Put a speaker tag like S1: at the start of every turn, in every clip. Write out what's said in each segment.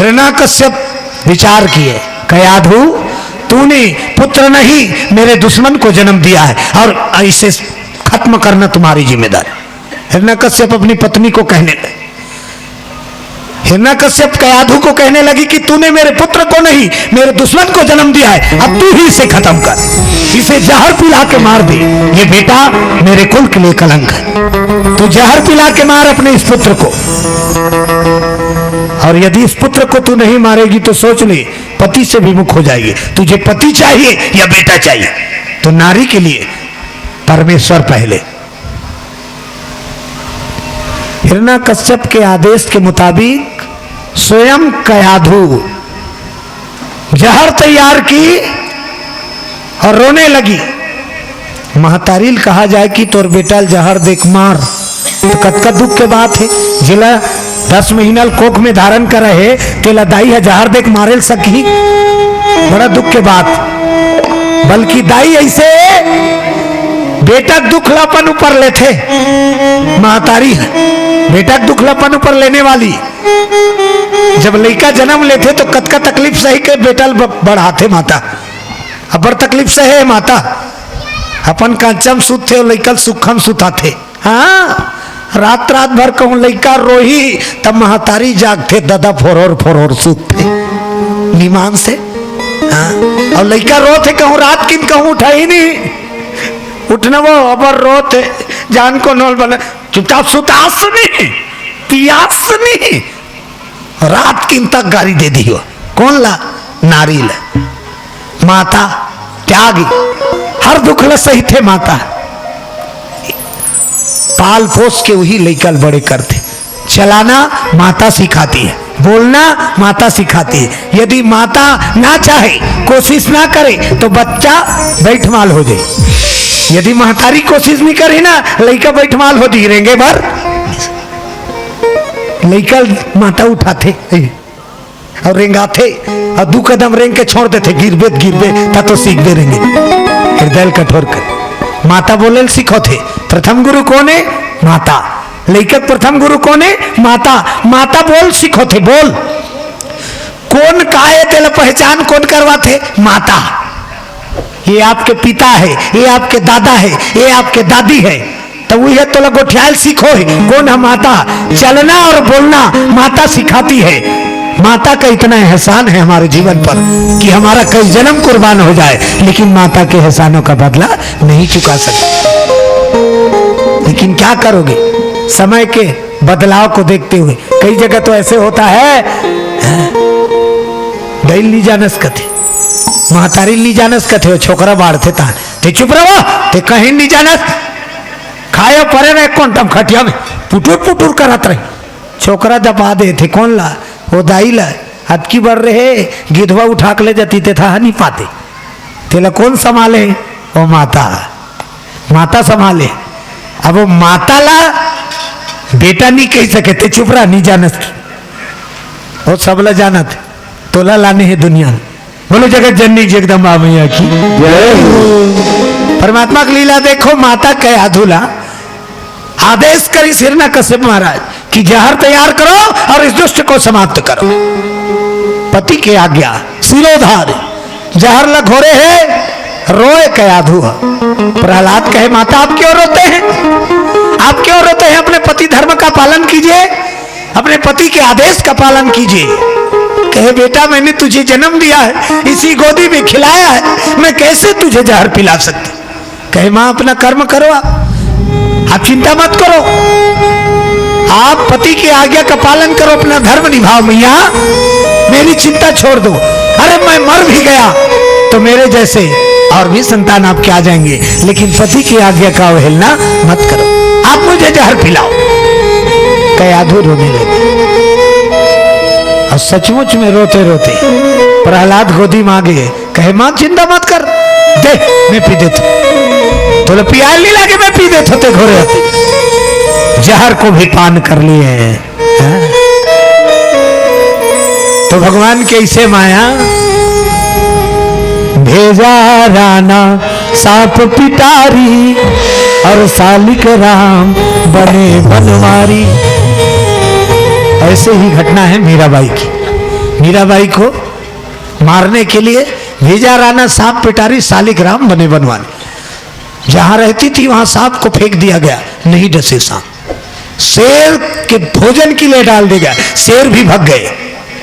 S1: हिरण्याकश्यप विचार किए, कयाधु तूने पुत्र नहीं मेरे दुश्मन को जन्म दिया है और इसे खत्म करना तुम्हारी जिम्मेदारी। हिरण्याकश्यप अपनी पत्नी को कहने लगे, हिरण्याकश्यप कयाधु को कहने लगी कि तूने मेरे पुत्र को नहीं मेरे दुश्मन को जन्म दिया है, अब तू ही इसे खत्म कर, इसे जहर पिला के मार दे, ये बेटा मेरे कुल के लिए कलंक है। तू जहर पिला के मार अपने इस पुत्र को, और यदि इस पुत्र को तू नहीं मारेगी तो सोच ले पति से विमुख हो जाएगी। तुझे पति चाहिए या बेटा चाहिए? तो नारी के लिए परमेश्वर पहले। हिरण्याकश्यप के आदेश के मुताबिक स्वयं कयाधु जहर तैयार की और रोने लगी। महतारील कहा जाए कि तोर बेटा जहर देख मार, तो कतका दुख के बात है। जिला 10 महीना कोख में धारण कर रहे तेला दाई है जहर देख मारेल सकी, बड़ा दुख के बात। बल्कि दाई ऐसे बेटा दुखलापन ऊपर लेते, महतारी है बेटा दुखलापन ऊपर लेने वाली। जब लड़का जन्म लेते तो कतका तकलीफ सही के बेटा बढ़ाते माता, अबर तकलीफ सहे माता। अपन कांचम सुत थे लड़का सुखम सुताते। हाँ, रात रात भर कहूँ लड़का रोही तब महतारी जागते, दादा फोरोर सुतते निमान से। हाँ, और लड़का रोते कहूँ रात किन कहूँ उठा ही नहीं, उठना वो अबर रोते जान को नोल बना चुपचाप सुतास नहीं पियास नहीं, रात किन तक गाड़ी दे दी हो। कौन ला? नारी ला, माता त्यागी, हर दुख ला सही थे माता। पाल पोस के वही लेकर बड़े करते। चलाना माता सिखाती है, बोलना माता सिखाती है। यदि माता ना चाहे कोशिश ना करे तो बच्चा बैठमाल हो जाए। यदि महतारी कोशिश नहीं करे ना लड़का बैठमाल हो दी रेंगे भर, लड़का माता उठाते और रेंगाते और 2 कदम रेंग के छोड़ देते, गिरबे ता तो सीख दे रेंगे। हृदय कठोर कर माता बोले सीखो थे। प्रथम गुरु कौन है? माता। लड़का प्रथम गुरु कौन है? माता। माता बोल सीखो थे, बोल कौन काहे तेल पहचान कौन करवाते? माता। ये आपके पिता है, ये आपके दादा है, ये आपके दादी है, तो वही है तो लगोठियाल सीखो है। कौन है? माता। चलना और बोलना माता सिखाती है। माता का इतना एहसान है हमारे जीवन पर कि हमारा कई जन्म कुर्बान हो जाए, लेकिन माता के एहसानों का बदला नहीं चुका सकते। लेकिन क्या करोगे समय के बदलाव को देखते हुए? कई जगह तो ऐसे होता है, गैल ली जानस कथे महतारी ली जानस कथे छोकरा बाढ़ते ता ते चुप रहो, ते कहीं ली जानस खाए परे रहे कौन तम खटिया में पुटुर करत रहे। छोकरा दबा दे थे कौन ला? वो दाई ला। हटकी बढ़ रहे गिधवा उठा के ले जाती ते था नहीं पाते, तेला कौन संभाले? वो माता। माता संभाले। अब वो माता ला बेटा नहीं कह सके ते चुप रहा नहीं जानत, वो सबला जानत तोला लाने है दुनिया। बोलो जगत जननी जगदम्बा मैया की जय। परमात्मा की लीला देखो। माता कयाधु आदेश करी हिरण्याकश्यप महाराज कि जहर तैयार करो और इस दुष्ट को समाप्त करो। पति के आज्ञा सिरोधार जहर लगोरे है, रोए कयाधु। प्रहलाद कहे माता आप क्यों रोते हैं? आप क्यों रोते हैं? अपने पति धर्म का पालन कीजिए, अपने पति के आदेश का पालन कीजिए। कहे बेटा मैंने तुझे जन्म दिया है, इसी गोदी में खिलाया है, मैं कैसे तुझे जहर पिला सकती? कहे मां अपना कर्म करो, आप चिंता मत करो, आप पति की आज्ञा का पालन करो, अपना धर्म निभाओ मैया, मेरी चिंता छोड़ दो। अरे मैं मर भी गया तो मेरे जैसे और भी संतान आपके आ जाएंगे, लेकिन पति की आज्ञा का अवहेलना मत करो, आप मुझे जहर पिलाओ। कयाधु रोने लगे और सचमुच में रोते रोते प्रहलाद गोदी मांगे। कहे मां चिंता मत कर, दे मैं पी देता, तो पियाल नहीं लगे मैं पी देते थे घोरे होते। जहर को भी पान कर लिए हैं। तो भगवान कैसे माया भेजा राना सांप पिटारी और सालिक राम बने बनवारी। ऐसे ही घटना है मीराबाई की। मीराबाई को मारने के लिए भेजा राणा सांप पिटारी शालिग्राम बने बनवाने। जहां रहती थी वहां सांप को फेंक दिया गया, नहीं डसे सांप। शेर के भोजन के लिए डाल दिया, शेर भी भाग गए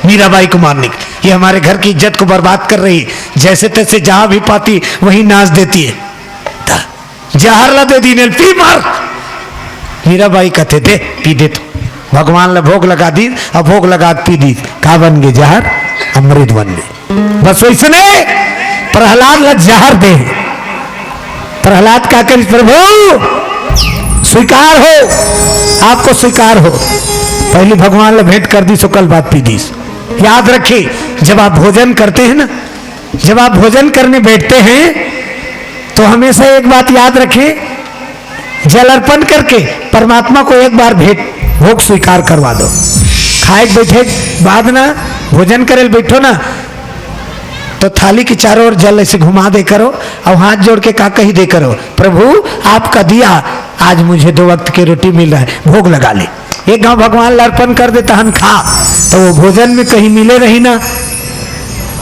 S1: मीराबाई को मारने के। ये हमारे घर की इज्जत को बर्बाद कर रही, जैसे तैसे जहां भी पाती वहीं नाच देती है। जहर ला दे दी ने पी मार। मीराबाई कहते दे पी दे, तो भगवान ने भोग लगा दी, अब भोग लगा पी दी, का बन गए जहर, अमृत बन गए। बस वैसने प्रहलाद ला जहर दे। प्रहलाद का कर प्रभु स्वीकार हो, आपको स्वीकार हो। पहले भगवान ने भेंट कर दी, सो कल बात पी दी। याद रखिए, जब आप भोजन करते हैं ना, जब आप भोजन करने बैठते हैं तो हमेशा एक बात याद रखें, जल अर्पण करके परमात्मा को एक बार भेंट भोग स्वीकार करवा दो। खाए बैठे बाद ना, भोजन करे बैठो ना, तो थाली के चारों ओर जल ऐसे घुमा दे करो और हाथ जोड़ के का कही दे करो, प्रभु आपका दिया, आज मुझे 2 वक्त की रोटी मिल रहा है, भोग लगा ले। एक गांव भगवान अर्पण कर देता हम खा, तो वो भोजन में कहीं मिले रही ना,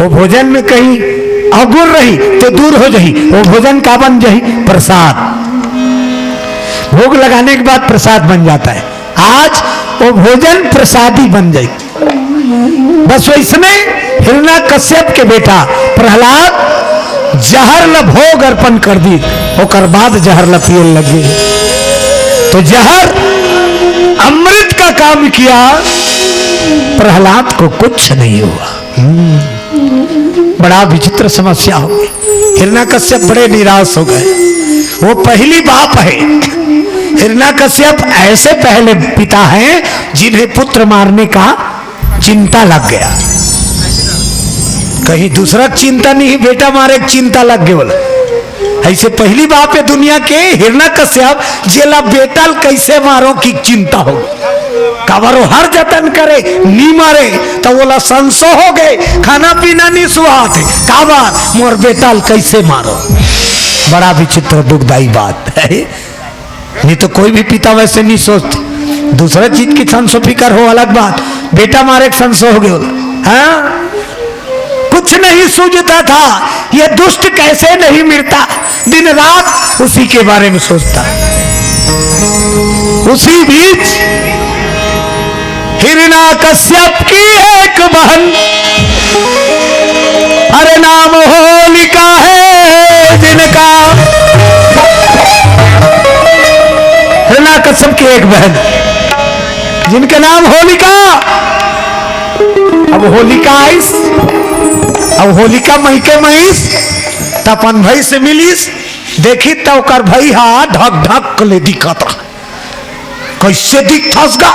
S1: वो भोजन में कहीं अगुर रही तो दूर हो जाही, वो भोजन का बन जाही प्रसाद। भोग लगाने के बाद प्रसाद बन जाता है। आज वो भोजन प्रसादी बन जाए। बस वैसने हिरण्याकश्यप के बेटा प्रहलाद जहर ल भोग अर्पण कर दी, ओकर बाद जहर ल पिए लगे, तो जहर अमृत का काम किया, प्रहलाद को कुछ नहीं हुआ। बड़ा विचित्र समस्या हो गई। हिरण्याकश्यप बड़े निराश हो गए। वो पहली बाप है। हिरण्याकश्यप ऐसे पहले पिता हैं जिन्हें पुत्र मारने का चिंता लग गया। कहीं दूसरा चिंता नहीं, बेटा मारे चिंता लग गया बोला। ऐसे पहली बाप है दुनिया के हिरण्याकश्यप, जेला बेटा कैसे मारो की चिंता हो। कावरो हर जतन करे नी मारे तो बोला संसो हो गए, खाना पीना नहीं सुहाते, काबर मोर बेटा कैसे मारो। बड़ा विचित्र दुखदाई बात है। नहीं तो कोई भी पिता वैसे नहीं सोचते। दूसरा चीज की संसो फिकर हो अलग बात, बेटा मारे संसो हो गया। हाँ? कुछ नहीं सूझता था, ये दुष्ट कैसे नहीं मिलता, दिन रात उसी के बारे में सोचता। उसी बीच हिरण्याकश्यप की एक बहन, अरे नाम होलिका है जिनका, हिरण्याकश्यप की एक बहन जिनका नाम होलिका। अब होलिका आइस, अब होलिका मही के महिस, तपन भाई से मिलिस, देखी तो कर भाई हा ढक ढक ले दिखता। कैसे दिखथस गा,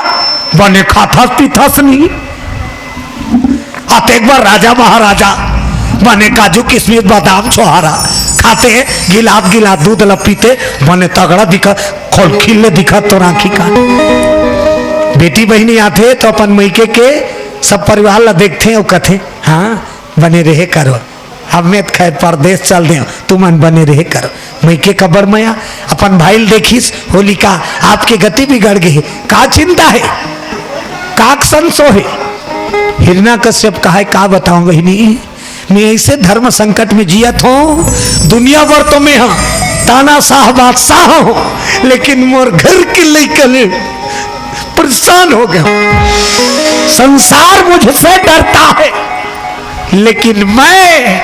S1: बने खाथस पीथस नहीं। आते एक बार राजा महाराजा बने काजू किशमिश बादाम छोहारा खाते, गिलास गिलास दूध ला पीते, बने तगड़ा दिखा, खोल खिले दिखा तो राखी का। बेटी बहनी आते तो अपन मैके के सब परिवार ला देखते और कहते हाँ बने रहे करो, हमें खैर परदेश चल दे, तुम बने रहे करो। मैके कबर मया अपन भाई देखिस, होलिका आपके गति बिगड़ गई, का चिंता है, काक संसो है। हिरण्याकश्यप का है का बताऊं बहनी, मैं ऐसे धर्म संकट में जियत हूँ, दुनिया भर तो मैं हाँ ताना शाह बादशाह हूँ, लेकिन मोर घर के लेकर परेशान हो गया। संसार मुझसे डरता है, लेकिन मैं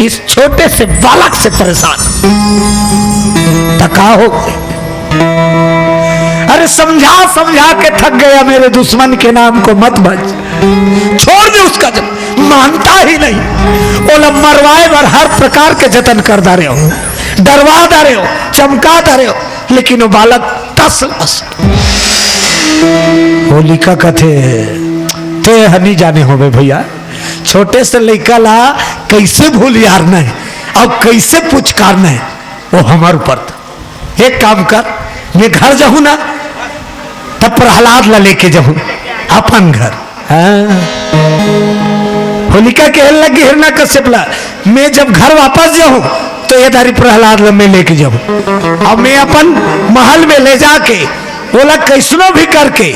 S1: इस छोटे से बालक से परेशान। थका हो गए, अरे समझा समझा के थक गया, मेरे दुश्मन के नाम को मत भज, छोड़ दे उसका, जब मानता ही नहीं। बोला मरवाए पर हर प्रकार के जतन कर रहे हो, डरवा रहे हो, चमका रहे हो, लेकिन वो बालक तस बस। होलिका कथे ते हनी जाने हो भैया, छोटे से लड़का ला कैसे भूल यार नहीं और कैसे पुचकारना है, वो हमारे ऊपर था। एक काम कर, मैं घर जाऊं ना तब प्रहलाद ला लेके जाऊं अपन घर। हाँ। होलिका कहने लगी हिरण्याकश्यप ला, मैं जब घर वापस जाऊं तो ये दारी प्रहलाद ला मैं लेके जाऊं। अब मैं अपन महल में ले जाके बोला कैसनो भी करके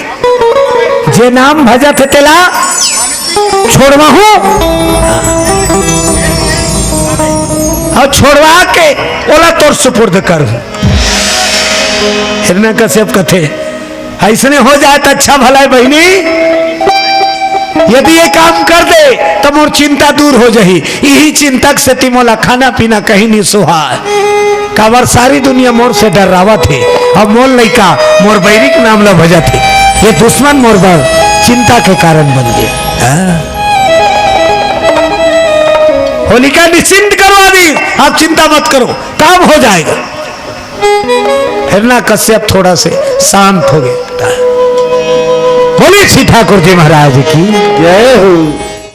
S1: जे नाम भजत तेला छोड़वा हूं और छोड़वा के ओला तोर सुपुर्द कर। हिरण्यकश्यप कथे ऐसने हो जाए तो अच्छा भला है बहनी, यदि ये काम कर दे तो मोर चिंता दूर हो जाही। यही चिंतक से तिमोला खाना पीना कहीं नहीं सुहा। काबर सारी दुनिया मोर से डरावा थे, अब मोर लइका मोर बैरी के नाम ला भजा थे। ये दुश्मन मोर बड़ चिंता के कारण बन गए। होलिका निश्चिंत करवा दी, आप चिंता मत करो, काम हो जाएगा। हिरण्यकश्यप थोड़ा से शांत हो गए। बोलिए श्री ठाकुर जी महाराज की जय हो।